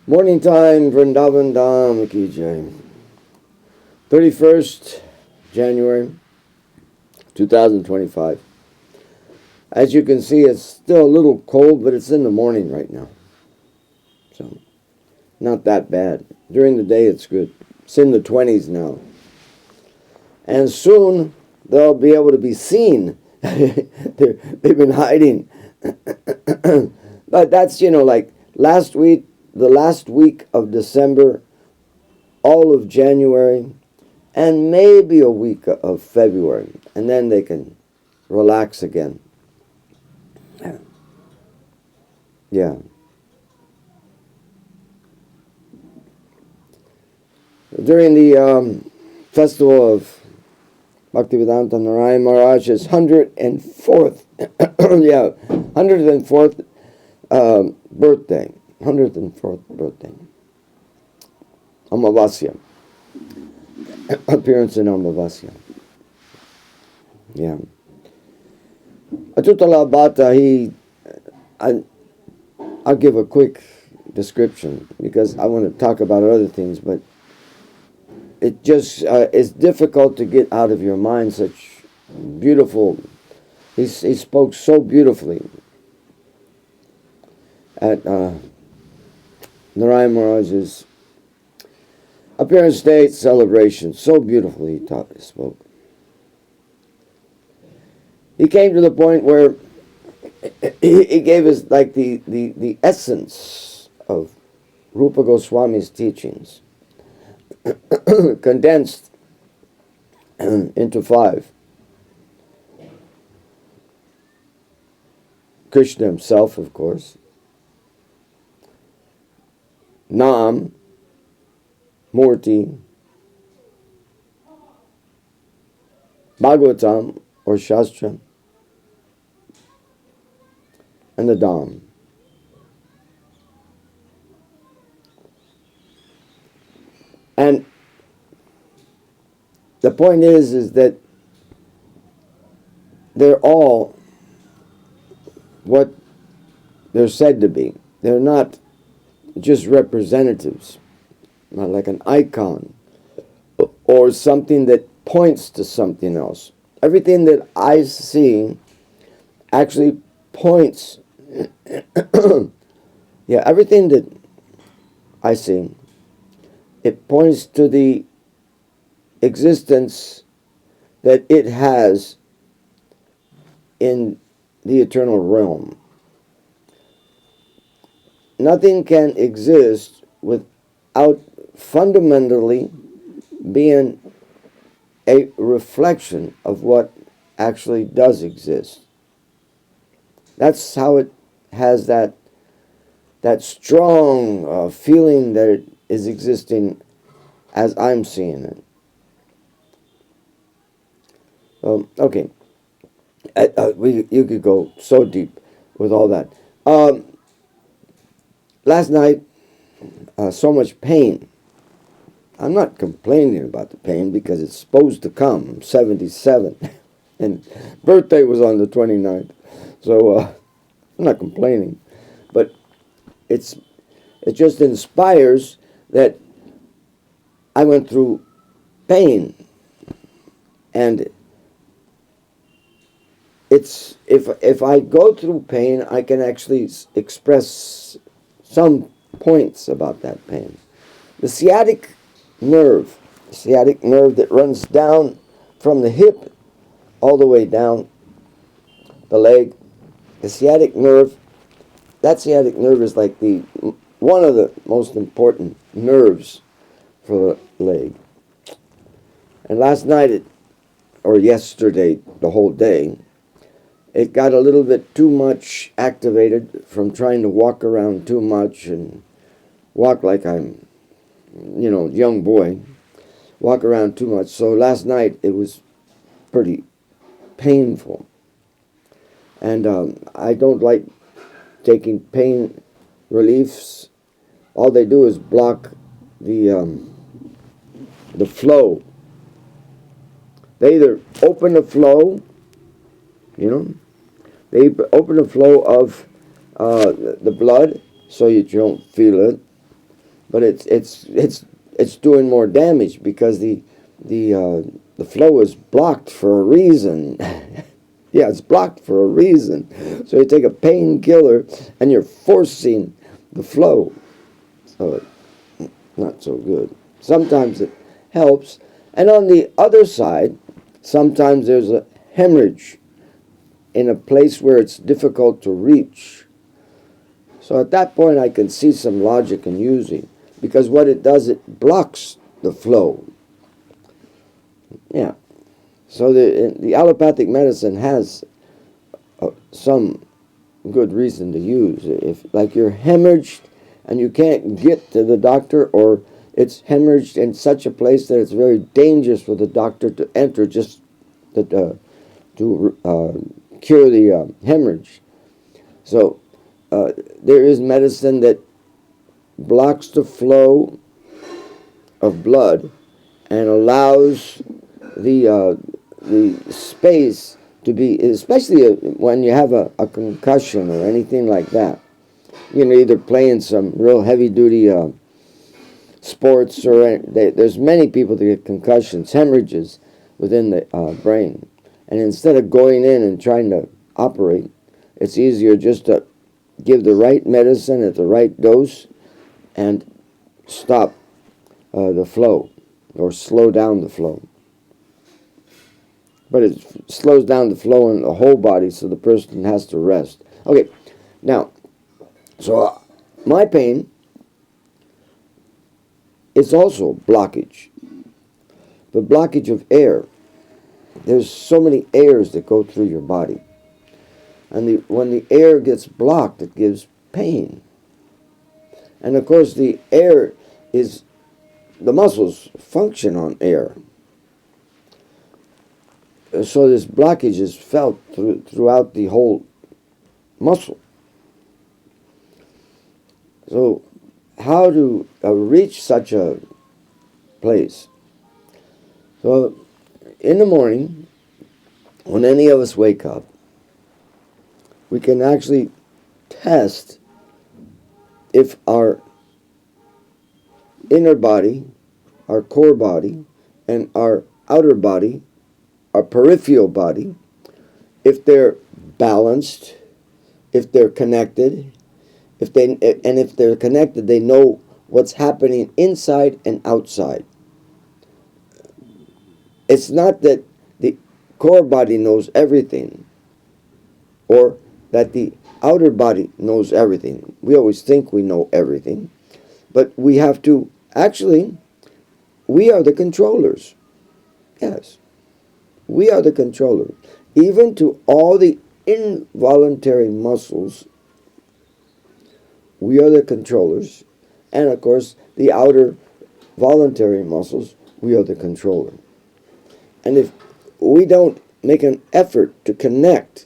Morning time, Vrindavan Dham ki jai. 31st January 2025. As you can see, it's still a little cold, but it's in the morning right now. So, not that bad. During the day, it's good. It's in the 20s now. And soon, they'll be able to be seen. They've been hiding. But that's, like last week, the last week of December, all of January, and maybe a week of February. And then they can relax again. Yeah. During the festival of Bhaktivedanta Narayan Maharaj's 104th, 104th birthday, 104th birthday, Amavasya, appearance in Amavasya. Yeah. Atutala Bhatta, I'll give a quick description because I want to talk about other things, but it just is difficult to get out of your mind such beautiful. He spoke so beautifully at Narayan Maharaj's appearance date celebration. So beautifully he spoke. He came to the point where he gave us like the essence of Rupa Goswami's teachings, condensed into 5. Krishna himself, of course. Nam, Murti, Bhagavatam or Shastra, and the Dham. And the point is that they're all what they're said to be. They're not just representatives, not like an icon or something that points to something else. Everything that I see actually points. Everything that I see, it points to the existence that it has in the eternal realm. Nothing can exist without fundamentally being a reflection of what actually does exist. That's how it has that strong feeling that it is existing as I'm seeing it. Okay. You could go so deep with all that. Last night, so much pain. I'm not complaining about the pain because it's supposed to come. I'm 77. And birthday was on the 29th. So I'm not complaining. But it just inspires that I went through pain. And it's if I go through pain, I can actually express some points about that pain. The sciatic nerve that runs down from the hip all the way down the leg, the sciatic nerve, that sciatic nerve is like one of the most important nerves for the leg. And last night, or yesterday, the whole day, it got a little bit too much activated from trying to walk around too much and walk like I'm, young boy, walk around too much. So last night it was pretty painful. And I don't like taking pain reliefs. All they do is block the flow. They either open the flow, they open the flow of the blood so you don't feel it, but it's doing more damage because the flow is blocked for a reason. Yeah, it's blocked for a reason. So you take a painkiller and you're forcing the flow. So it's not so good. Sometimes it helps. And on the other side, sometimes there's a hemorrhage in a place where it's difficult to reach. So at that point I can see some logic in using, because what it does, it blocks the flow. Yeah. So the allopathic medicine has some good reason to use. If, like, you're hemorrhaged and you can't get to the doctor, or it's hemorrhaged in such a place that it's very dangerous for the doctor to enter just to cure the hemorrhage. So there is medicine that blocks the flow of blood and allows the space to be, especially when you have a concussion or anything like that. You know, either playing some real heavy-duty sports, or there's many people that get concussions, hemorrhages within the brain. And instead of going in and trying to operate, it's easier just to give the right medicine at the right dose and stop the flow, or slow down the flow. But it slows down the flow in the whole body, so the person has to rest. Okay, now, so my pain is also blockage. But blockage of air. There's so many airs that go through your body. And when the air gets blocked, it gives pain. And of course, the air is, the muscles function on air. So this blockage is felt throughout the whole muscle. So how to reach such a place? So in the morning, when any of us wake up, we can actually test if our inner body, our core body, and our outer body, our peripheral body, if they're balanced, if they're connected, if they're connected, they know what's happening inside and outside. It's not that the core body knows everything, or that the outer body knows everything. We always think we know everything, but we have to, actually, we are the controllers. Yes. We are the controller. Even to all the involuntary muscles, we are the controllers. And of course, the outer voluntary muscles, we are the controller. And if we don't make an effort to connect,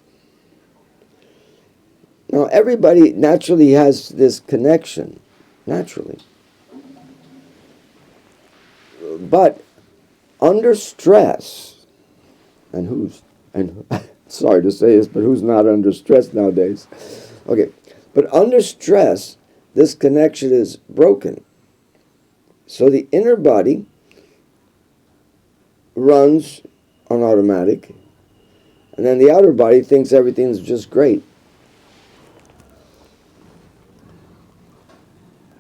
now everybody naturally has this connection, naturally. But under stress, and sorry to say this, but who's not under stress nowadays? Okay, but under stress, this connection is broken. So the inner body runs on automatic, and then the outer body thinks everything's just great.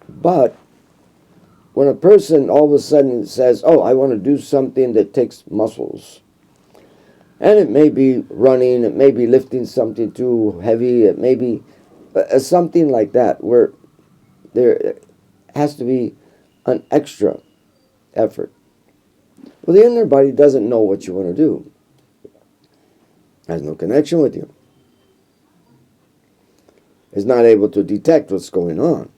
But when a person all of a sudden says, oh, I want to do something that takes muscles, and it may be running, it may be lifting something too heavy, it may be something like that, where there has to be an extra effort. Well, the inner body doesn't know what you want to do. Has no connection with you. Is not able to detect what's going on.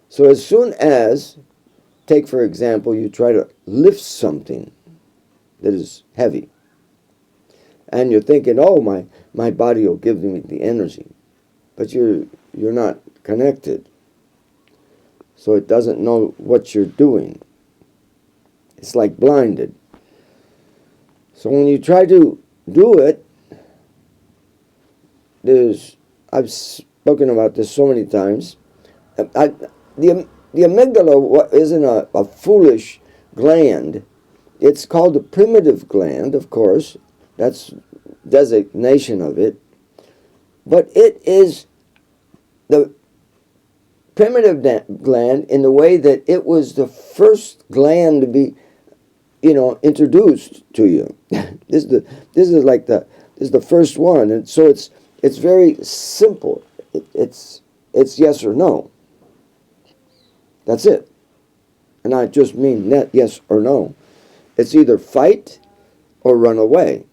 So as soon as, take for example, you try to lift something that is heavy, and you're thinking, oh, my body will give me the energy. But you're not connected. So it doesn't know what you're doing. It's like blinded. So when you try to do it, there's I've spoken about this so many times. The amygdala isn't a foolish gland. It's called the primitive gland, of course. That's designation of it. But it is the primitive gland in the way that it was the first gland to be, introduced to you. This is the first one, and so it's very simple. It's yes or no. That's it. And I just mean net yes or no. It's either fight or run away.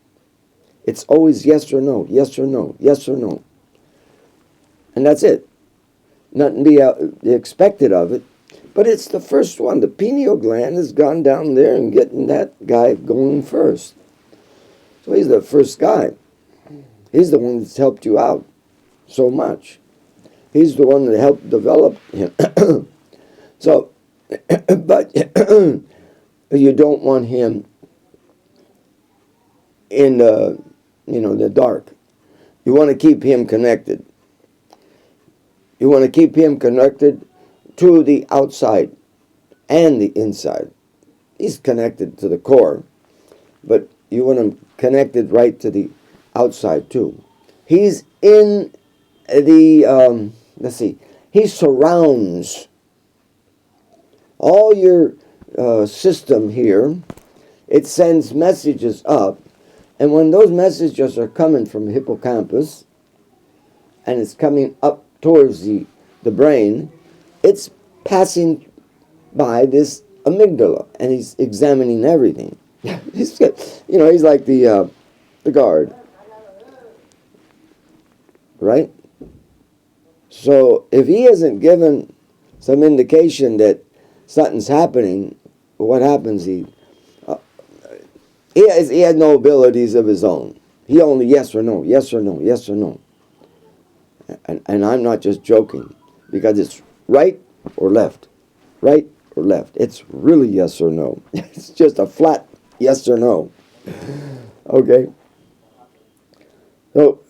It's always yes or no, yes or no, yes or no. And that's it. Nothing to be expected of it. But it's the first one. The pineal gland has gone down there and getting that guy going first. So he's the first guy. He's the one that's helped you out so much. He's the one that helped develop him. So, but you don't want him in the dark. You want to keep him connected. You want to keep him connected to the outside and the inside. He's connected to the core, but you want him connected right to the outside too. He's in the, he surrounds all your system here. It sends messages up, and when those messages are coming from the hippocampus, and it's coming up towards the brain, it's passing by this amygdala, and he's examining everything. He's like the guard, right? So if he hasn't given some indication that something's happening, what happens? He has no abilities of his own. He only yes or no, yes or no, yes or no. And I'm not just joking, because it's right or left, right or left. It's really yes or no. It's just a flat yes or no. Okay? So,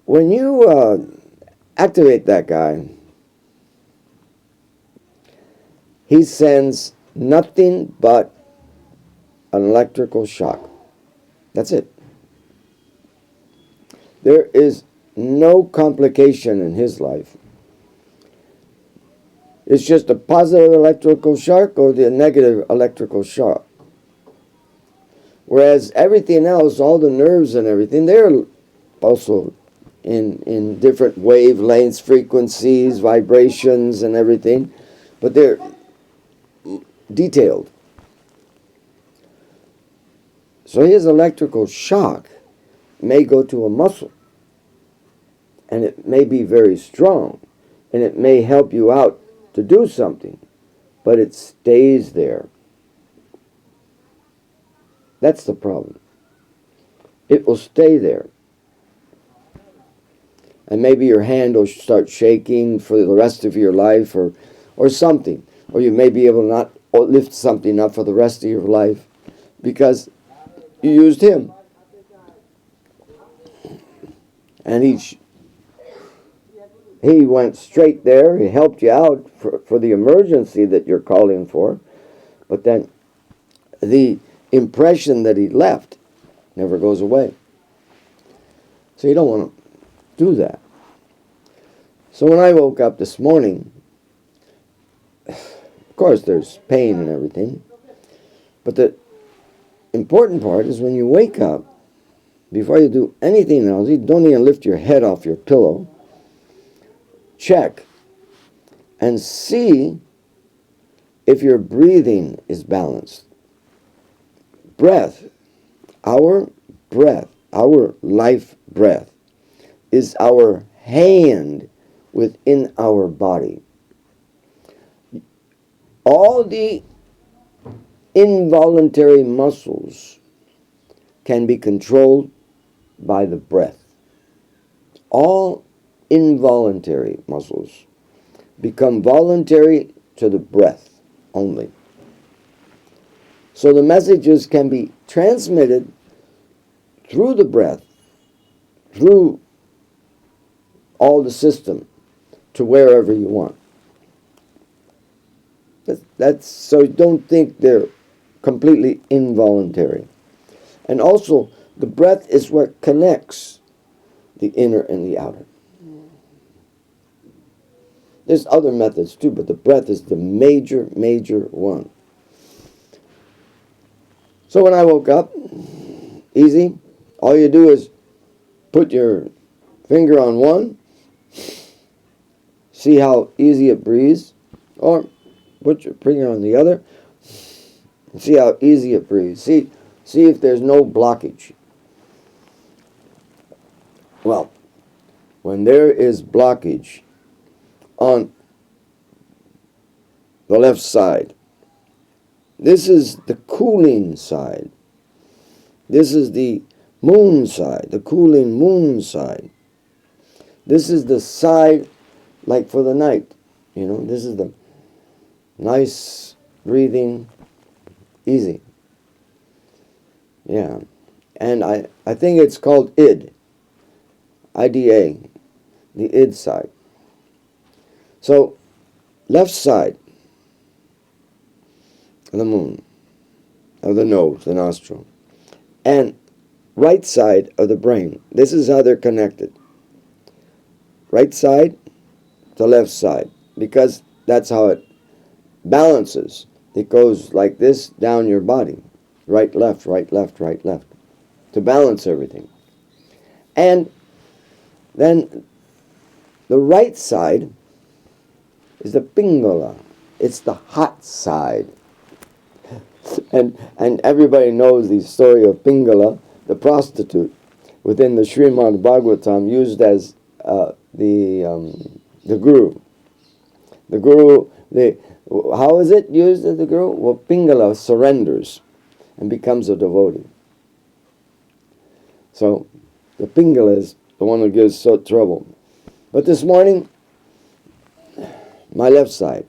when you activate that guy, he sends nothing but an electrical shock. That's it. There is no complication in his life. It's just a positive electrical shock or the negative electrical shock. Whereas everything else, all the nerves and everything, they're also in different wavelengths, frequencies, vibrations and everything, but they're detailed. So his electrical shock may go to a muscle, and it may be very strong, and it may help you out to do something, but it stays there. That's the problem. It will stay there. And maybe your hand will start shaking for the rest of your life, or something. Or you may be able to not lift something up for the rest of your life because you used him. And he went straight there. He helped you out for the emergency that you're calling for. But then the impression that he left never goes away. So you don't want to do that. So when I woke up this morning, of course there's pain and everything, but the important part is when you wake up, before you do anything else, you don't even lift your head off your pillow, check and see if your breathing is balanced. Breath, our life breath, is our hand within our body. All the involuntary muscles can be controlled by the breath. All involuntary muscles become voluntary to the breath only. So the messages can be transmitted through the breath, through all the system to wherever you want. That's so don't think they're completely involuntary. And also, the breath is what connects the inner and the outer. There's other methods too, but the breath is the major one. So when I woke up, easy, all you do is put your finger on one, see how easy it breathes, or put your finger on the other, and see how easy it breathes. See if there's no blockage. Well, when there is blockage on the left side, this is the cooling side. This is the moon side, the cooling moon side. This is the side like for the night. This is the nice breathing, easy. Yeah. And I think it's called id. IDA, the id side. So, left side of the moon, of the nose, the nostril, and right side of the brain. This is how they're connected. Right side to left side, because that's how it balances. It goes like this down your body. Right, left, right, left, right, left. To balance everything. And then the right side is the pingala. It's the hot side. And everybody knows the story of Pingala, the prostitute, within the Srimad Bhagavatam, used as the guru. The guru, how is it used as the guru? Well, Pingala surrenders and becomes a devotee. So, the Pingala is the one who gives so trouble. But this morning, my left side,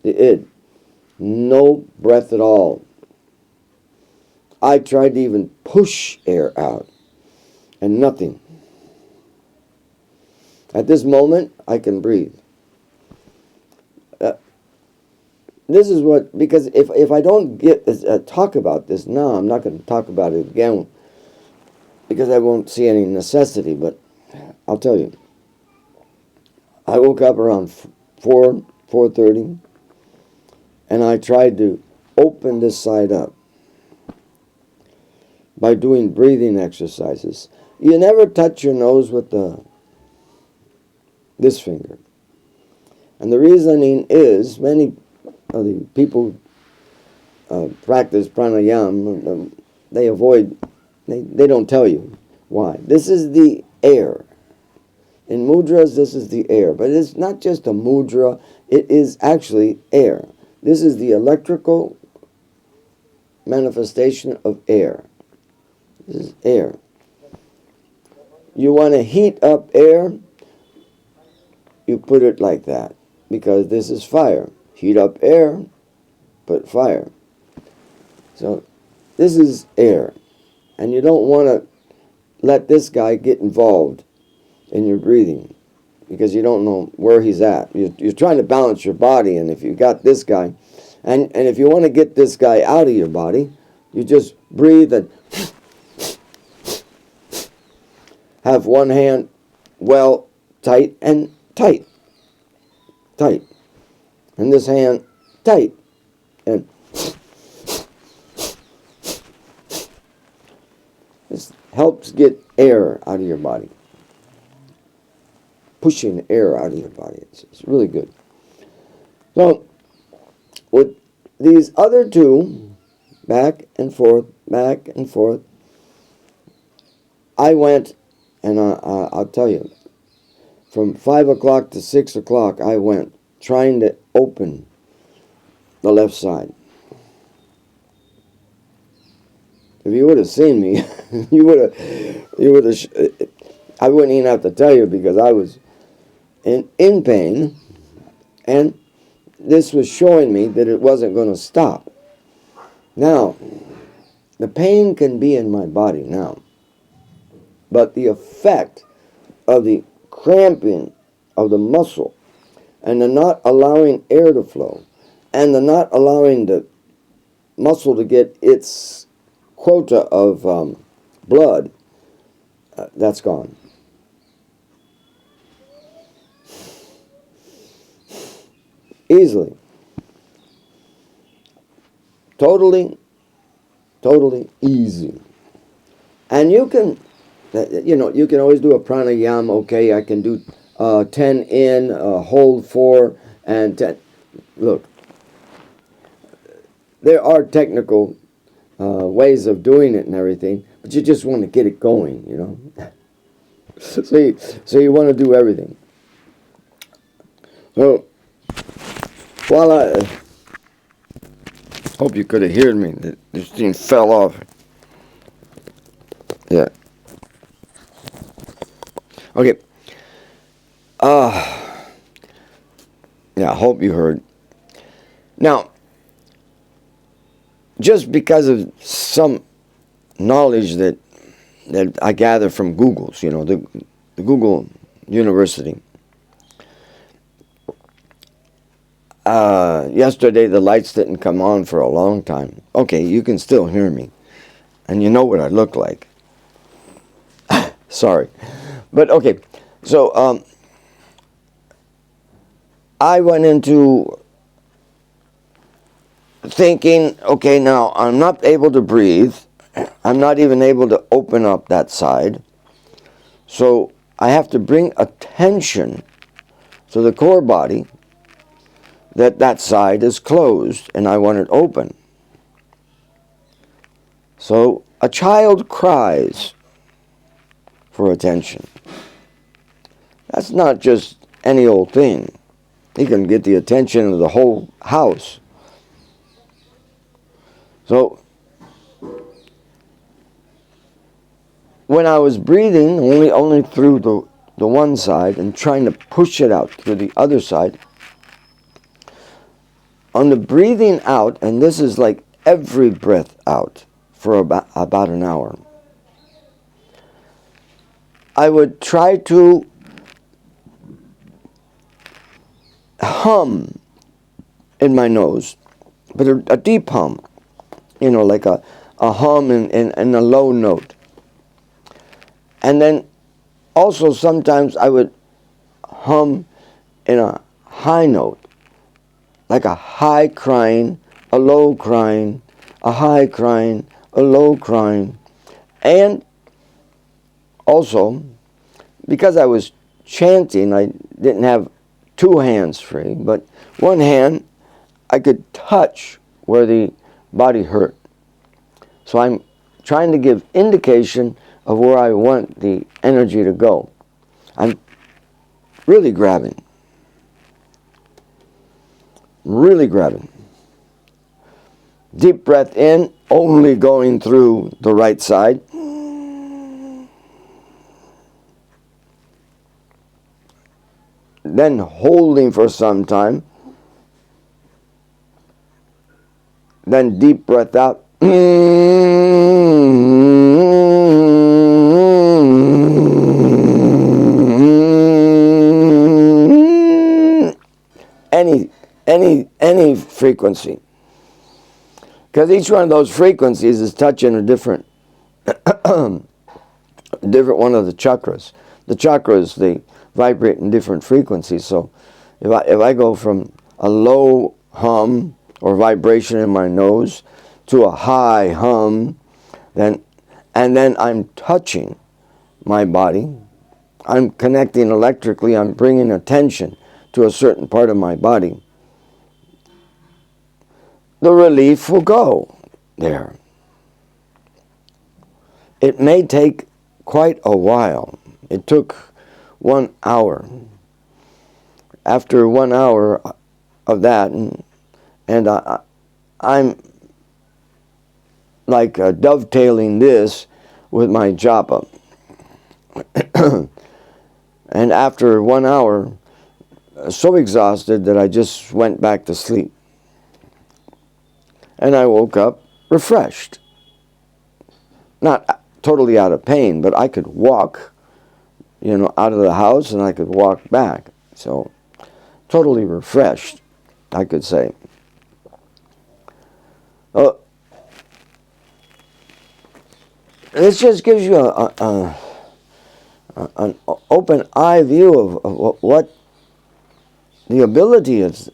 the id, no breath at all. I tried to even push air out, and nothing. At this moment, I can breathe. This is what, because if I don't talk about this now, I'm not going to talk about it again, because I won't see any necessity, but I'll tell you. I woke up around 4:30, and I tried to open this side up by doing breathing exercises. You never touch your nose with this finger. And the reasoning is, many of the people practice pranayama, they avoid, they don't tell you why. This is the air. In mudras, this is the air. But it's not just a mudra, it is actually air. This is the electrical manifestation of air. This is air. You want to heat up air, you put it like that, because this is fire. Heat up air, put fire. So this is air. And you don't want to let this guy get involved in your breathing, because you don't know where he's at. You're trying to balance your body, and if you got this guy, and if you want to get this guy out of your body, you just breathe and have one hand well tight and tight. Tight. And this hand tight. And this helps get air out of your body. Pushing air out of your body. It's really good. So, with these other two, back and forth, I went, and I'll tell you, from 5 o'clock to 6 o'clock, I went trying to open the left side. If you would have seen me, you would have, I wouldn't even have to tell you, because I was in pain, and this was showing me that it wasn't going to stop. Now, the pain can be in my body now, but the effect of the cramping of the muscle, and the not allowing air to flow, and the not allowing the muscle to get its quota of blood, that's gone. Easily. Totally easy. And you can, you can always do a pranayama. Okay, I can do 10 in, hold 4, and 10. Look, there are technical ways of doing it and everything, but you just want to get it going, so you want to do everything. So, while I hope you could have heard me, this thing fell off. Yeah. Okay. Yeah, I hope you heard. Now, just because of some knowledge that I gather from Google's, the Google University. Yesterday the lights didn't come on for a long time. Okay, you can still hear me. And you know what I look like. Sorry. But okay, so I went into thinking, okay, now I'm not able to breathe. I'm not even able to open up that side. So I have to bring attention to the core body that side is closed and I want it open. So a child cries for attention. That's not just any old thing. He can get the attention of the whole house. So when I was breathing only through the one side and trying to push it out through the other side, on the breathing out, and this is like every breath out for about an hour, I would try to hum in my nose, but a deep hum, like a hum in a low note. And then also sometimes I would hum in a high note, like a high crying, a low crying, a high crying, a low crying. And also, because I was chanting, I didn't have two hands free, but one hand I could touch where the body hurt. So I'm trying to give indication of where I want the energy to go. I'm really grabbing. Really grabbing. Deep breath in, only going through the right side. Then holding for some time. Then deep breath out. Any frequency. Because each one of those frequencies is touching a different one of the chakras. The chakras, they vibrate in different frequencies. So if I go from a low hum or vibration in my nose to a high hum, and then I'm touching my body, I'm connecting electrically, I'm bringing attention to a certain part of my body, the relief will go there. It may take quite a while. It took 1 hour. After 1 hour of that, and I'm like dovetailing this with my japa. And after 1 hour, so exhausted that I just went back to sleep. And I woke up refreshed. Not totally out of pain, but I could walk out of the house, and I could walk back. So, totally refreshed, I could say. This just gives you an open eye view of what the ability is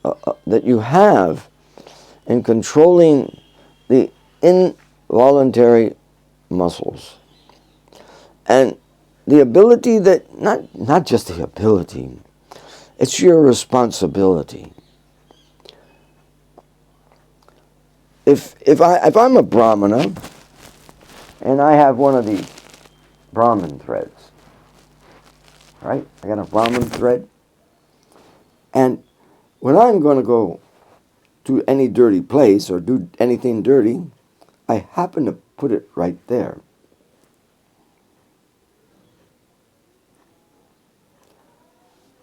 that you have in controlling the involuntary muscles, and the ability that not just the ability, it's your responsibility. If I'm a Brahmana and I have one of these Brahmin threads, right? I got a Brahmin thread, and when I'm going to go to any dirty place or do anything dirty, I happen to put it right there.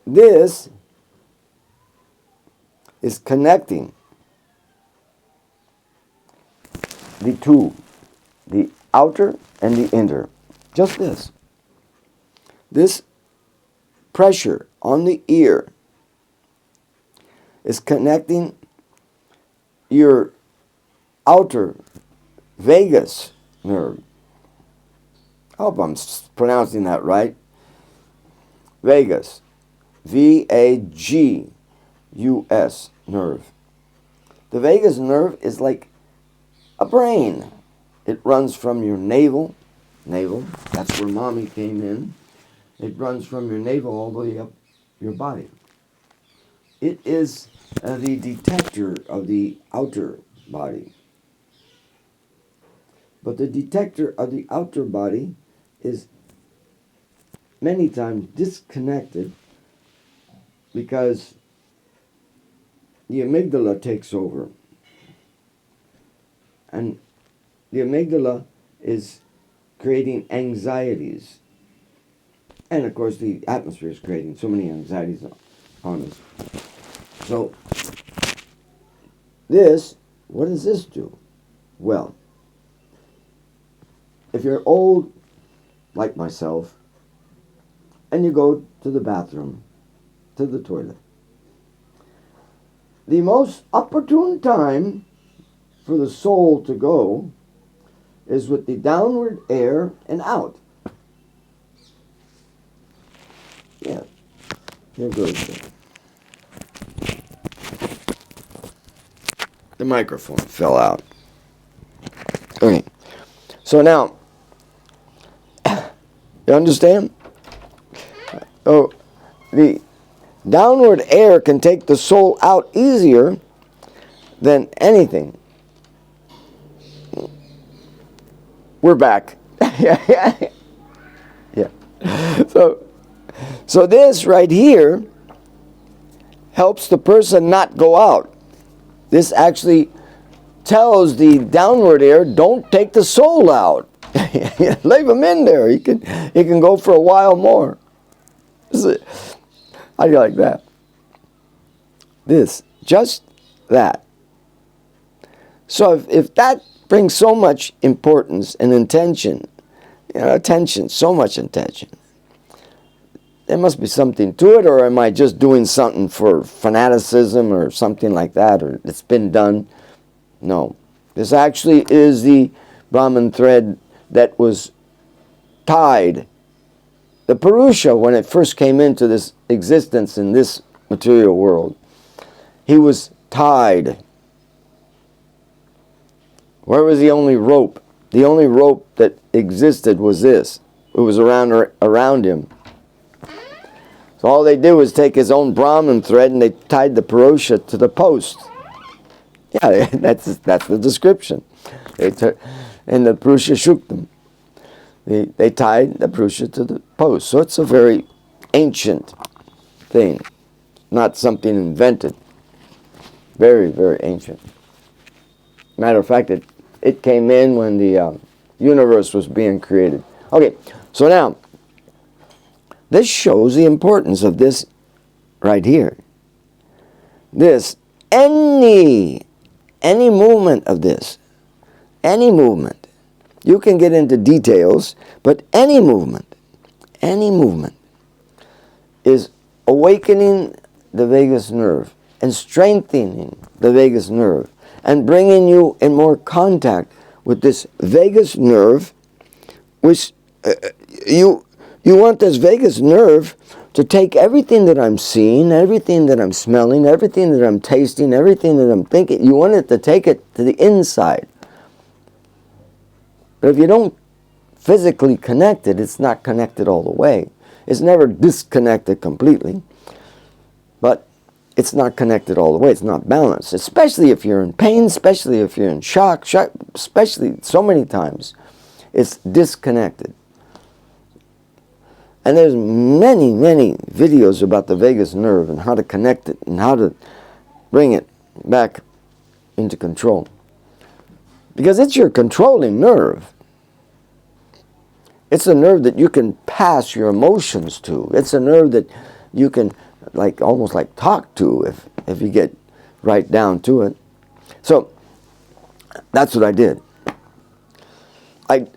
This is connecting the two, the outer and the inner. Just this. This pressure on the ear is connecting your outer vagus nerve. I hope I'm pronouncing that right. Vagus. V-A-G-U-S nerve. The vagus nerve is like a brain. It runs from your navel, that's where mommy came in. It runs from your navel all the way up your body. It is the detector of the outer body. But the detector of the outer body is many times disconnected because the amygdala takes over. And the amygdala is creating anxieties. And of course the atmosphere is creating so many anxieties on us. So what does this do? Well, if you're old like myself and you go to the bathroom, to the toilet, the most opportune time for the soul to go is with the downward air and out. Yeah, here goes the microphone fell out. Okay, so now, you understand? Oh, the downward air can take the soul out easier than anything. We're back. Yeah. So this right here helps the person not go out. This actually tells the downward air, don't take the soul out. Leave him in there. He can go for a while more. How do you like that? Just that. So if that brings so much importance and intention, so much intention, there must be something to it, or am I just doing something for fanaticism or something like that, or it's been done? No. This actually is the Brahman thread that was tied. The Purusha, when it first came into this existence in this material world, he was tied. Where was the only rope? The only rope that existed was this. It was around him. So all they did was take his own Brahman thread and they tied the Purusha to the post. Yeah, that's the description. And the Purusha shook them. They tied the Purusha to the post. So it's a very ancient thing, not something invented. Very, very ancient. Matter of fact, it came in when the universe was being created. Okay, so now, this shows the importance of this right here. Any movement of this, any movement, you can get into details, but any movement is awakening the vagus nerve and strengthening the vagus nerve and bringing you in more contact with this vagus nerve, which you want this vagus nerve to take everything that I'm seeing, everything that I'm smelling, everything that I'm tasting, everything that I'm thinking. You want it to take it to the inside. But if you don't physically connect it, it's not connected all the way. It's never disconnected completely, but it's not connected all the way. It's not balanced, especially if you're in pain, especially if you're in shock, especially so many times. It's disconnected. And there's many, many videos about the vagus nerve and how to connect it and how to bring it back into control. Because it's your controlling nerve. It's a nerve that you can pass your emotions to. It's a nerve that you can almost talk to if you get right down to it. So that's what I did. I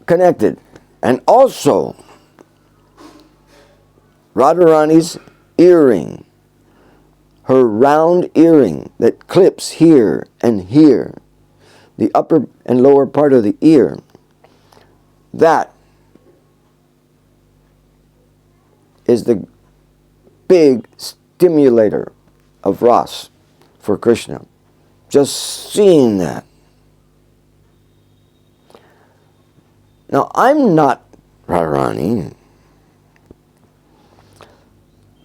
connected. And also Radharani's earring, her round earring that clips here and here, the upper and lower part of the ear, that is the big stimulator of Ras for Krishna. Just seeing that. Now, I'm not Radharani,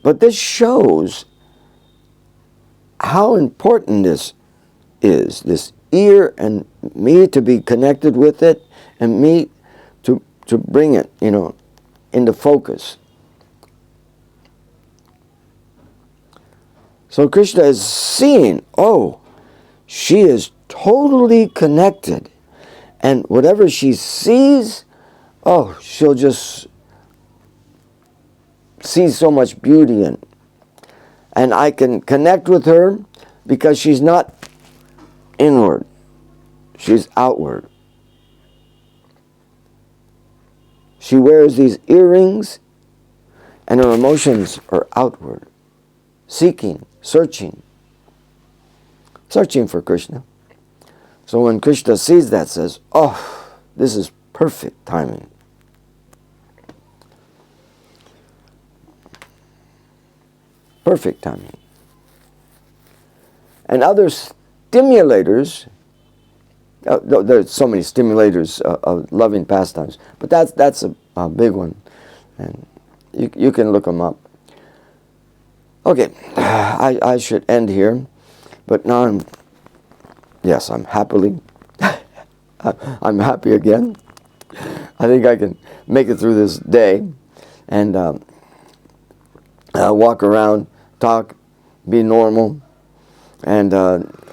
but this shows how important this is, this ear, and me to be connected with it, and me to bring it, into focus. So Krishna is seeing, oh, she is totally connected. And whatever she sees, oh, she'll just see so much beauty in it. And I can connect with her because she's not inward. She's outward. She wears these earrings and her emotions are outward. Seeking, searching for Krishna. So when Krishna sees that, says, oh, this is perfect timing. Perfect timing. And other stimulators, there's so many stimulators of loving pastimes, but that's a big one, and you can look them up. Okay, I should end here, but now I'm happily, I'm happy again. I think I can make it through this day, and walk around, talk, be normal, and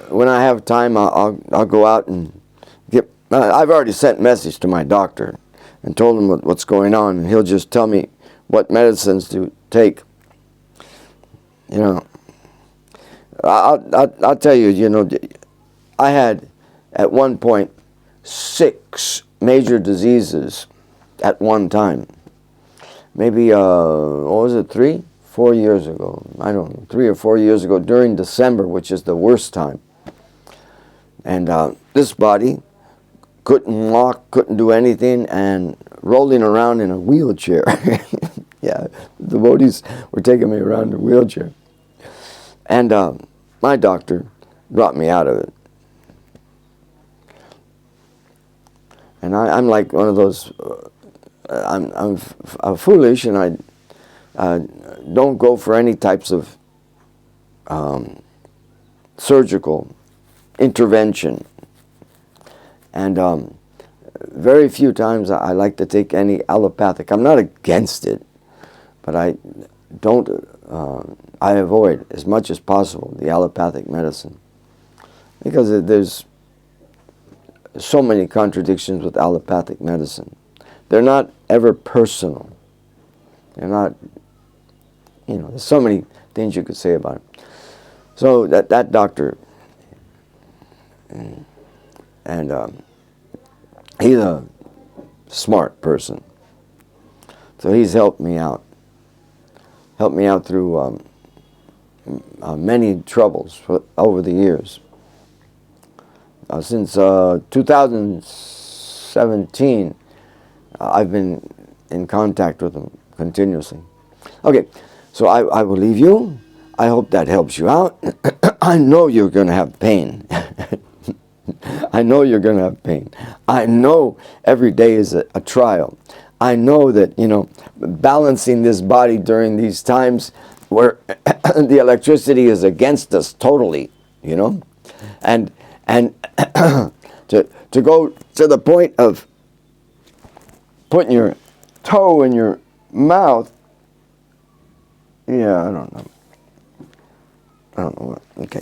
when I have time, I'll go out and get. I've already sent a message to my doctor and told him what's going on, and he'll just tell me what medicines to take. I'll tell you, I had at one point 6 major diseases at one time. Maybe, 4 years ago? I don't know, 3 or 4 years ago during December, which is the worst time. And this body couldn't walk, couldn't do anything, and rolling around in a wheelchair. Yeah, the devotees were taking me around in a wheelchair. And my doctor brought me out of it. And I'm like one of those, I'm foolish, and I don't go for any types of surgical intervention. And very few times I like to take any allopathic. I'm not against it, but I don't, I avoid as much as possible the allopathic medicine, because there's so many contradictions with allopathic medicine. They're not ever personal. They're not, there's so many things you could say about it. So that doctor, and he's a smart person, so he's helped me out. helped me out through many troubles over the years. Since 2017, I've been in contact with him continuously. Okay, so I will leave you. I hope that helps you out. I know you're going to have pain. I know you're going to have pain. I know every day is a trial. I know that, you know, balancing this body during these times where the electricity is against us totally, you know, and to go to the point of putting your toe in your mouth. Yeah, I don't know what. Okay,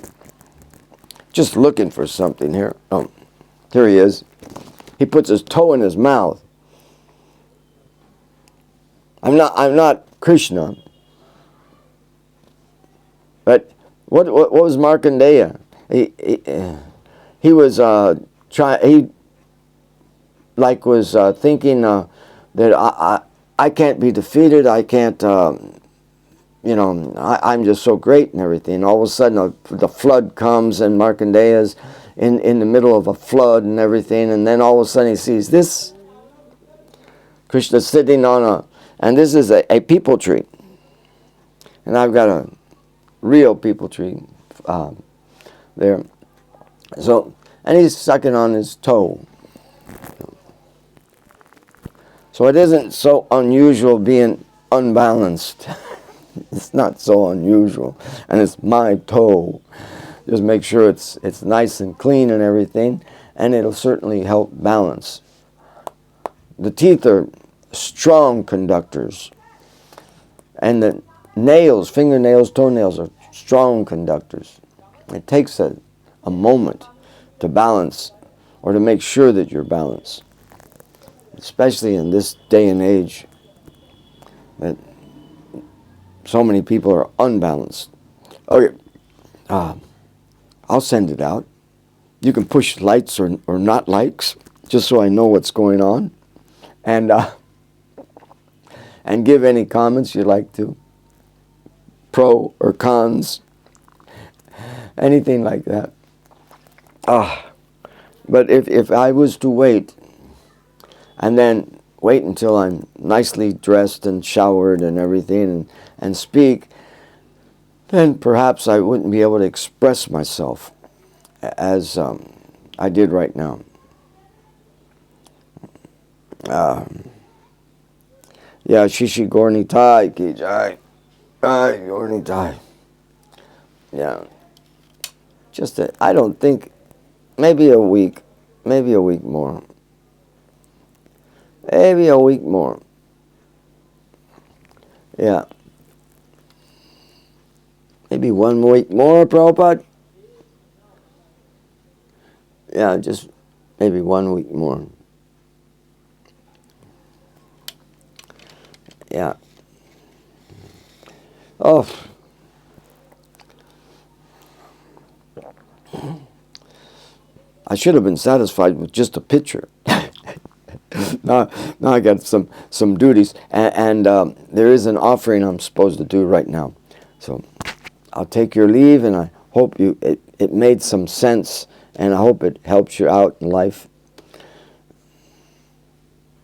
just looking for something here. Oh, here he is. He puts his toe in his mouth. I'm not Krishna. But what was Markandeya? He was thinking that I can't be defeated. I can't. You know, I'm just so great and everything. All of a sudden, the flood comes, and Markandeya's in the middle of a flood and everything. And then all of a sudden, he sees this. Krishna sitting on and this is a peepal tree. And I've got a real peepal tree there. So, and he's sucking on his toe. So it isn't so unusual being unbalanced. It's not so unusual, and it's my toe. Just make sure it's nice and clean and everything, and it'll certainly help balance. The teeth are strong conductors, and the nails, fingernails, toenails are strong conductors. It takes a moment to balance or to make sure that you're balanced, especially in this day and age that so many people are unbalanced. Okay, I'll send it out. You can push likes or not likes, just so I know what's going on, and give any comments you'd like to, pro or cons, anything like that. But if I was to wait, and then wait until I'm nicely dressed and showered and everything and speak, then perhaps I wouldn't be able to express myself as I did right now. Yeah, Shishi Gorni Tai Ki Jai. Gorni Tai. Yeah. Just I don't think, maybe a week more. Maybe a week more. Yeah. Maybe 1 week more, Prabhupada. Yeah, just maybe 1 week more. Yeah. Oh. I should have been satisfied with just a picture. Now I got some duties, and there is an offering I'm supposed to do right now. So I'll take your leave, and I hope it made some sense, and I hope it helps you out in life.